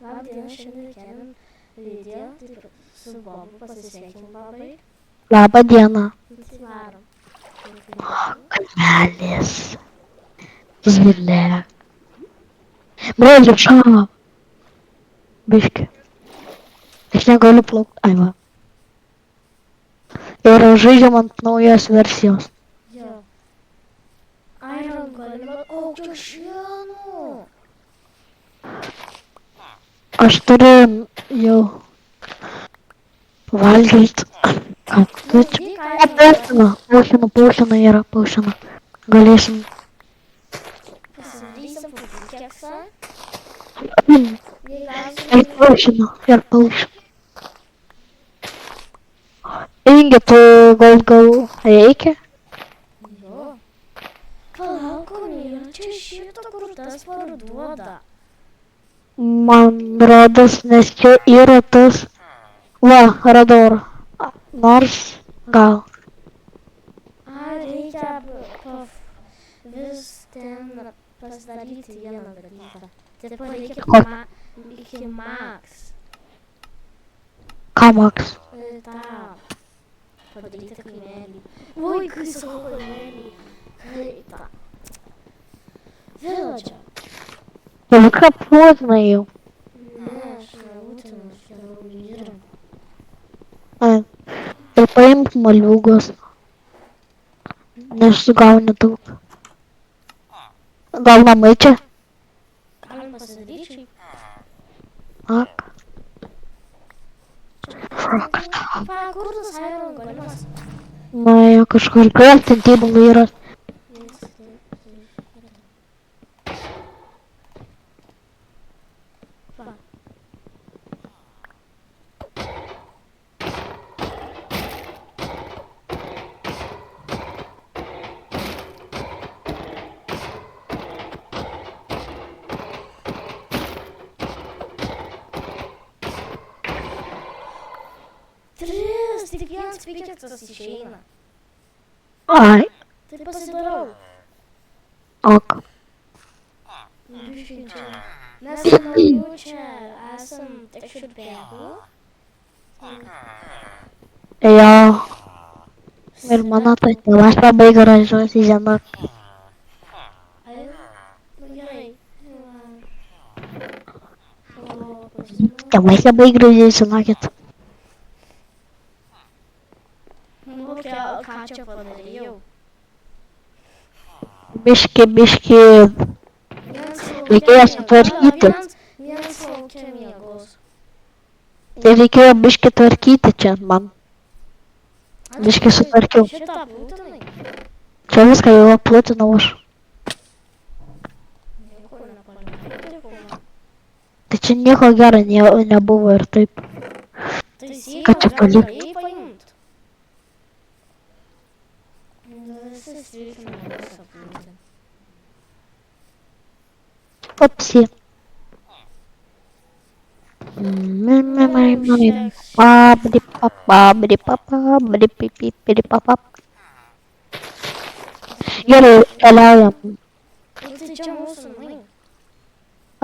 Labdiena, šiandien keliam Lidiją, taip su Bobu pasisveikim, Bobai. Labą dieną. Atsivarom. Kalmelis. Zylė. Brandžiu šamą. Biški. Aš negaliu plaukti. Ai va. Ir žaidžiam ant naujos versijos. Jo. Iron Golem, kokio šieno. Aš turiu jau valgyti. Nuvyk Iron Golem. Paušina yra, paušina. Galėsim. Pasidarysim keksą. Jei Ir gausim... paušina, ir paušina. Ingi, tu gal reikia? Jo. Palauk, Kamilė, čia šito kur tas parduoda. Man rodos, nes čia yra tas. Va, radau. Nors gal. Reikia vis ten pasidaryti vieną dalyką. Taip reikia iki Max. Ką Max? tą padaryti kaimelį. Oi, kai sakau kaimelį. Kai tą. Viladžą. Vilka poznai jau. Ne, aš nebūtina, aš geriau įrėm. Ir paimk moliūgos. Nes gauni daug. Gal namai čia? Galim pasidaryti. Ak. Kur tas Iron Golemas? Na, jau kažkur kraftinti įvairios. Tik vienas pikeksas išeina. Ai. Tai pasidarau. Ok. Mes naujų čia esam tik šiurpėkų. Jo. Ir mano tas tėvas labai gražus į žemą. Gerai. Tėvas labai gražiai, žinokit. Ką čia padarėjau? Biški. Reikėjo sutvarkyti. Vienas laukia miegos. Tai reikėjo biški tvarkyti čia man. Biški sutvarkiau. Šitą būtinai? Čia viską jau aplutinau aš. Nieko nepaliekau. Tai čia nieko gero nebuvo ir taip. Taisyklės galėjai paimt. Visi sveikina mes aplūti. Opsi. Gerai, keliaujam. Tai čia mūsų namai.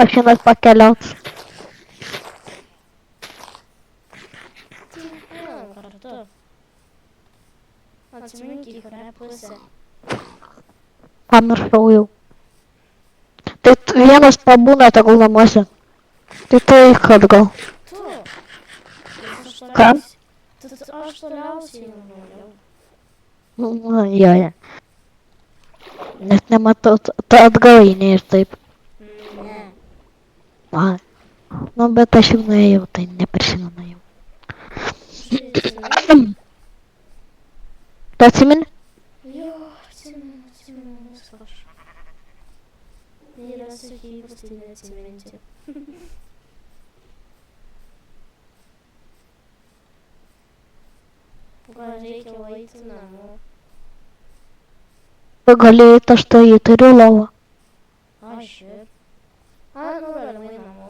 Aš šiandien pakeliaut. Tai einam kartu. Atsimink į kurią pusę. Pamiršau jau. Tai vienas pabūna tegul namuose. Tai tai atgal. Tu. Ką? Aš toliausiai nuėjau. Jo. Net nematau, tu atgal eini ir taip. Ne. Nu, bet aš jau nuėjau, tai neprisimenu jau. Tu atsimeni? Jo, atsimenu viską aš. Yra sakykus, tai neatsiminti. Gal reikia eiti namo. Tu gali eiti, aš tai turiu lovą. Aš ir. Nu galimai namo.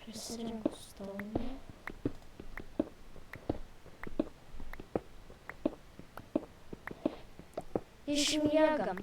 Prisirinku stovį. Išmiegam.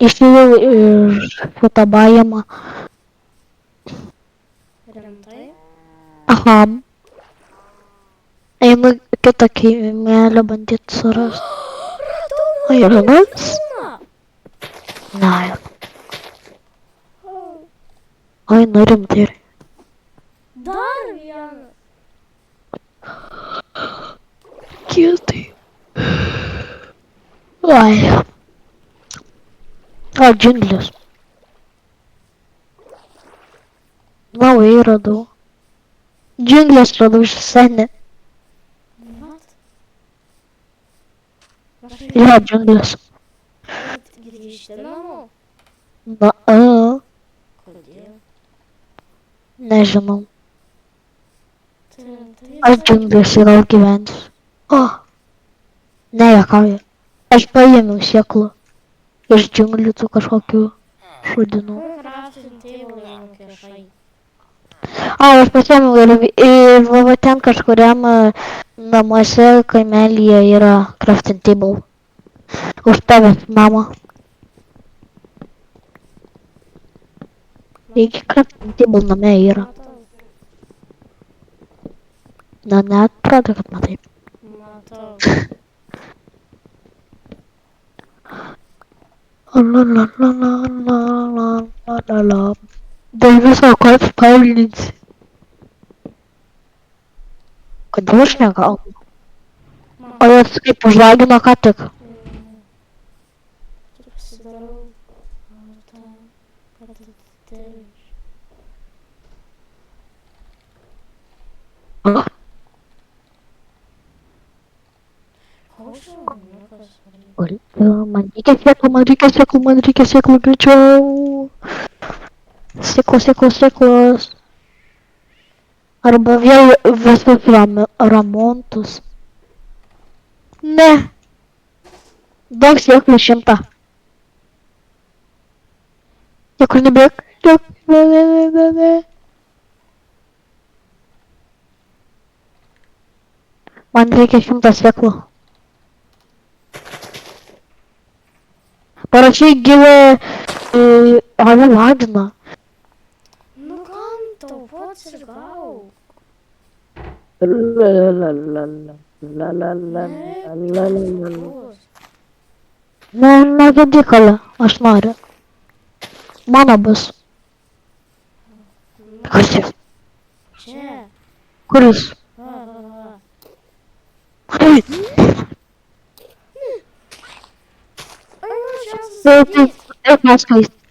Išėjau iš fotobayama. Rimtai? Aha. Einu kitą kaimelę bandyti surasti. Radau Ai, radas? kūną! Ne. Ai, nu rimtai. Dar vienas. Kietai. Ai. O, džinglis. Naujai radau. Džinglis radau iš senį. What? Jo, džinglis. Bet grįžti namo? Na, Kodėl? nežinau. Tai rimtai Aš džingliuose gal gyvensiu. O, nejuokauju. Aš paėmiau sėklų iš džinglių tų kažkokių šudinų. Crafting table nukišai. A, aš pasiėmiau ir va ten kažkuriam namuose kaimelyje yra crafting table. Už tavęs, mama. Taigi crafting table name yra. Matau. Na, neatrodo, kad matai. Matau. Dėl viso ko spaulinti. Kodėl aš negaunu? O jos kaip užlagino ką tik. Čia pasidarau. Tą, kad atidarys. Koks šaunukas. Man reikia sėklų greičiau. Sėklos. Arba vėl visus remontus. Ne. Daug sėklų 100. Niekur nebėg. Ne. Man reikia 100 sėklų. Parašyk gyvę Ave Ladina. Nu kam tau pats ir gauk? Negadykala, aš noriu. Mano bus. Kas čia? Čia. Kuris? Va. Ai, nu čia sustatys.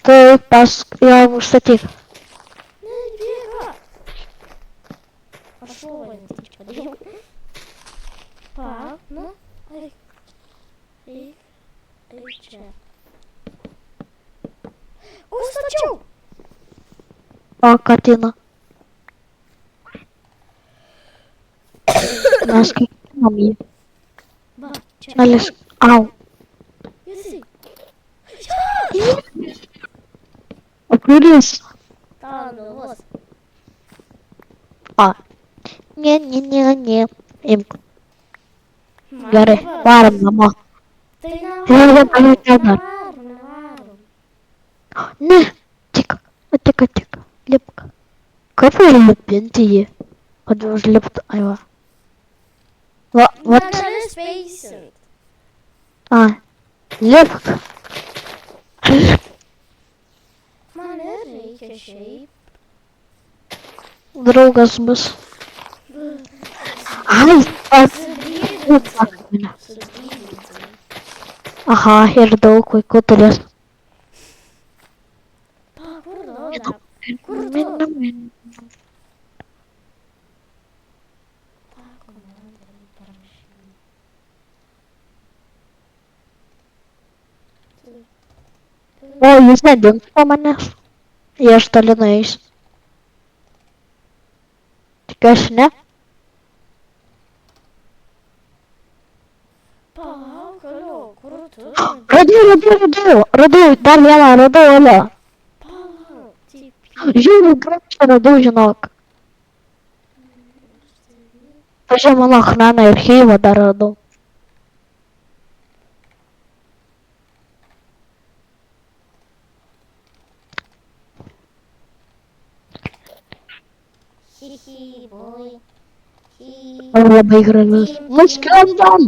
Taip, jau užstatyk. Ne, bėga. Aš lovą netyčia padėjau. Palauk, nu, eik čia. Užstačiau! O, Katina. Mes kiekvienam jį. Va, čia. Alis, au. Jisai. O kuris? Tau ant galvos. A. Ne. Imk. Man Gerai, dabar. varom namo. Tai Nevarom. nevarom. Ne, tik. Lipk. Kaip užlipinti jį? Kad užliptų, ai va. Va, Negali speisint. A. Lipk. Man ir reikia šiaip. Draugas bus. Ai, Sudydinsim. Aha, ir daug vaikų turės. Kur daug? Kur daug? O, jūs nedingsta manęs. Jie aš toli nueisiu. Tikiuosi ne. Palauk, alio, kur tu? Radau, dar vieną radau, alio. Palauk, taip. Žiūrėjau, grafštą radau, žinok. Pažiūrėjau, mano chnaną archyvą dar radau. Hihi, boy. Hi. Labai gražus. Nuskrendam!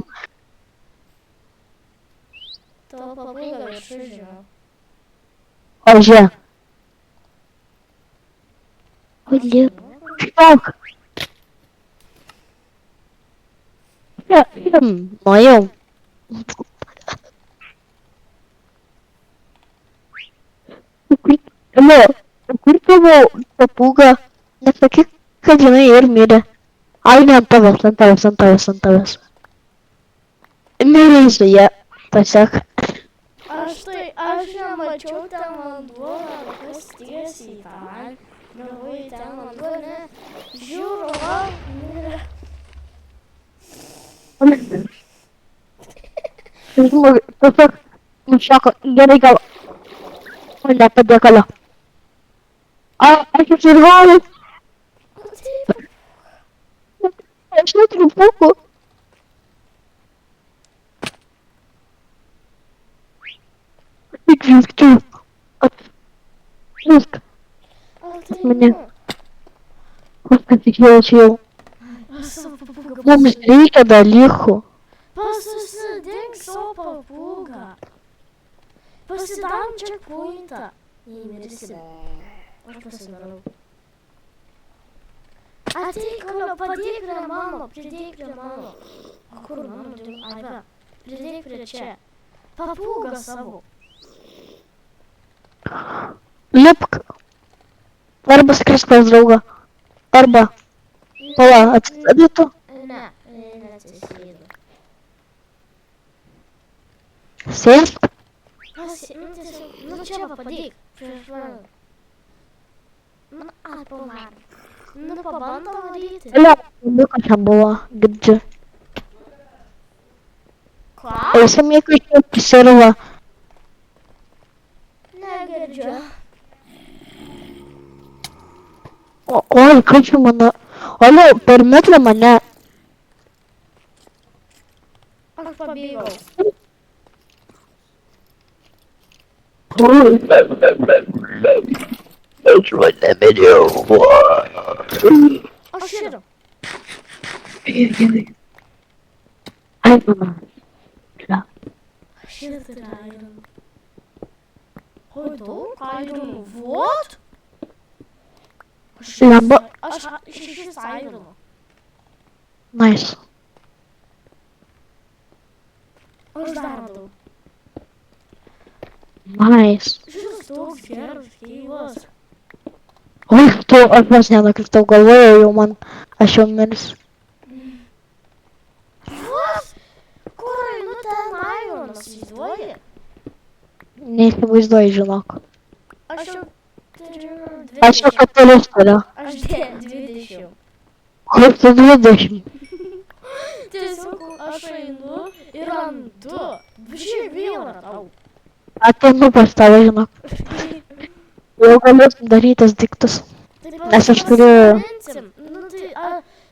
Tavo papūga viršų žinau. O, žiūrėk. Блин, šok. Nuėjau. Ne, kur tavo papūga? Nesakyk, kad jinai ir mirė. Ai, ne, ant tavęs. Mirė su ją. Tiesiog. Aš nemačiau ten vanduo, kas tiesiai ten. Galvoju, ten vanduo, ne. Žiūriu, va, mirė. Tiesiog, nušoko, gerai gal. Nepadėkalio. Aš iširgauju. Aš neturiu pūkų. Tik žvilgčiu. Žvilg. Mane. Aš patikėjau. Mums reikia dalykų. Pasisidink savo papūgą. Pasidarom checkpointą. Jei mirsi. Aš pasidarau. Ateik, Alio, padėk prie mano, pridėk prie mano. Kur mano? Ai, va. Pridėk prie čia. Papūgą savo. Lipk. Arba skrisk pas draugą. Arba. Pala, atsisėdėtų. Ne, neatsisėdu. Sėsk. Nu čia va, padėk. Prieš mane. Nu, atpavar. Nu, pabandom daryti. Liuka čia buvo, girdžiu. Ką? Eisime į kažkokį servą. Negirdžiu. Oi, kaip čia mano... Olio, per metrą mane. Aš pabėgau. Aš mane mėgiau. Aš šitą. Gerai. Ai, mama. Aš šitą iron. Oi, daug iron. What? Lemba. Aš šešis iron. Nice. Aš dar radau. Nice. Šis toks geras gyvas. Oi, tu, aš vos nenukritau, galvojau jau man, aš jau mirsiu. What? Kur einu ten ironas, įsivaizduoji? Neįsivaizduoju, žinok. Aš jau turiu 20. Aš jau 4 turiu. Aš 20. Kur tu 20? Tiesiog aš einu ir randu. Šiaip vėl radau. Ateinu pas tave, žinok. Jau galėsim darytis diktus. Nes aš turiu... Nu tai,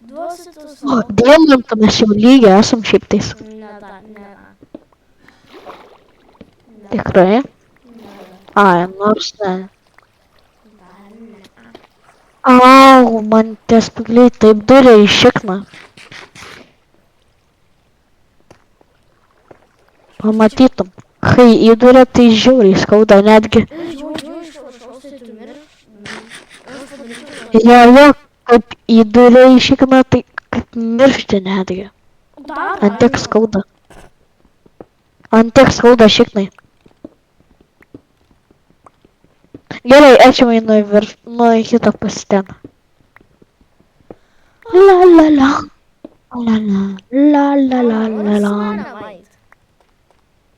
duosi tu O, savo. dėmantų mes jau lygiai esam šiaip tais. Ne, ne. Tikrai? Ai, nors ne. Au, man tie spygliai taip duria į šikną. Pamatytum. Kai įduria, tai žiauriai skauda netgi. Žiūrėjau iš viršaus, tai tu mirš. Aš padaryčiau. Jo, kaip įduria į šikną, tai kaip miršti netgi. Ant tiek skauda. Ant tiek skauda šiknai. Gerai, aš jau einu į virš, nuo kito pasiteną. La la la. La la la la la la la.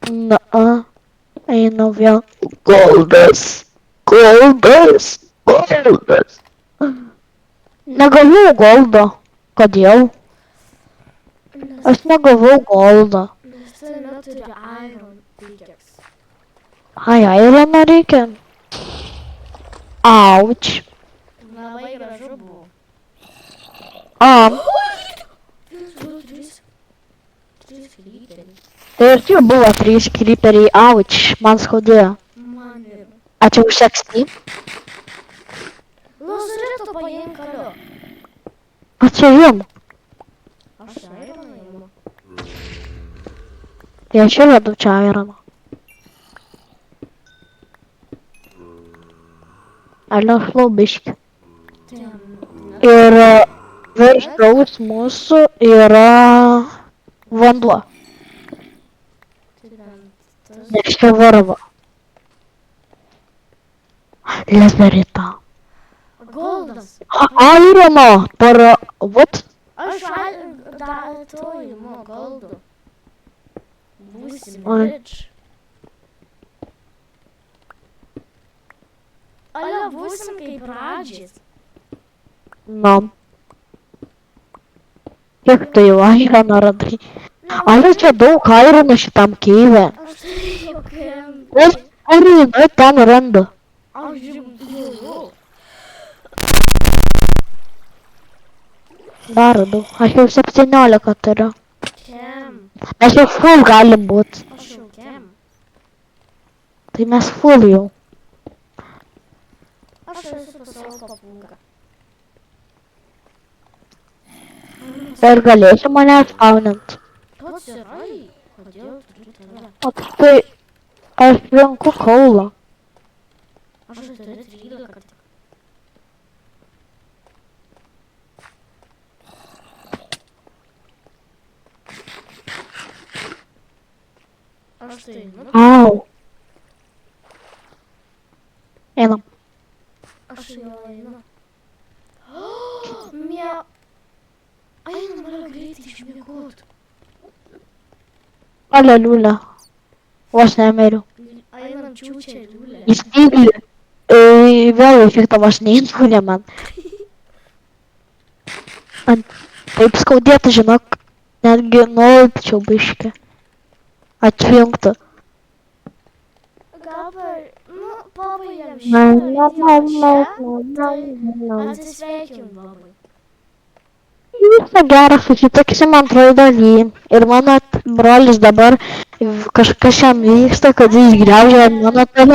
Na, Einu vėl. Goldas. Goldas. Goldas. Negavau goldo. Kodėl? Nes, Aš negavau goldo. nes tai neturi iron pickaxe. Ai, airono reikia. Auč. Labai gražu buvo. A, 2, 3. 3 creeperiai. tai ir čia buvo 3 creeperiai. Auč, man skaudėjo. Man ir. Ačiū už sekstį. Lazarito paimk kaliu. Ačiū jum. Aš ironą imu. Tai aš ir vedu čia aironą. Alio šlaubiški. Ten. Ir viršaus mūsų yra vanduo. Tas Nes čia varva. Lazarita. goldas. Airono. What? Aš dar to imu goldu. Būsim Oi. rich. Alio, būsim kaip radžis. Nu. Kiek tu jau airono radai? Alio čia daug airono šitam keive. Aš tai jau krem. Ir airono ten randu. Aš jau. Dar radau. Aš jau 17 turiu. Kem. Mes jau full galim būt. Aš jau kem. Tai mes full jau. Aš esu pas savo papūgą. Ir galėsi mane spaunint. Pats yra. Kodėl turiu tave? O tai aš renku kaulą. Aš turiu 13 tik. Aš tai einu. Au. Einam. Aš jau einu. Mie. Einam, man greitai išmiegot. Alio liulė. Vos nemeriu. Einam čiūčia liulė. Į spyglį. Vėl efektą vos neįtkūrė man. Taip skaudėtų, žinok. Netgi nuolpčiau biškį. Atjungtų. Gal papaijam Na, šitą na, video na, čia, na, tai na. atsisveikim babai. Visą gerą, susitiksim antroji daly. Ir mano brolis dabar kažkas jam vyksta, kad jis griaužia mano telefoną.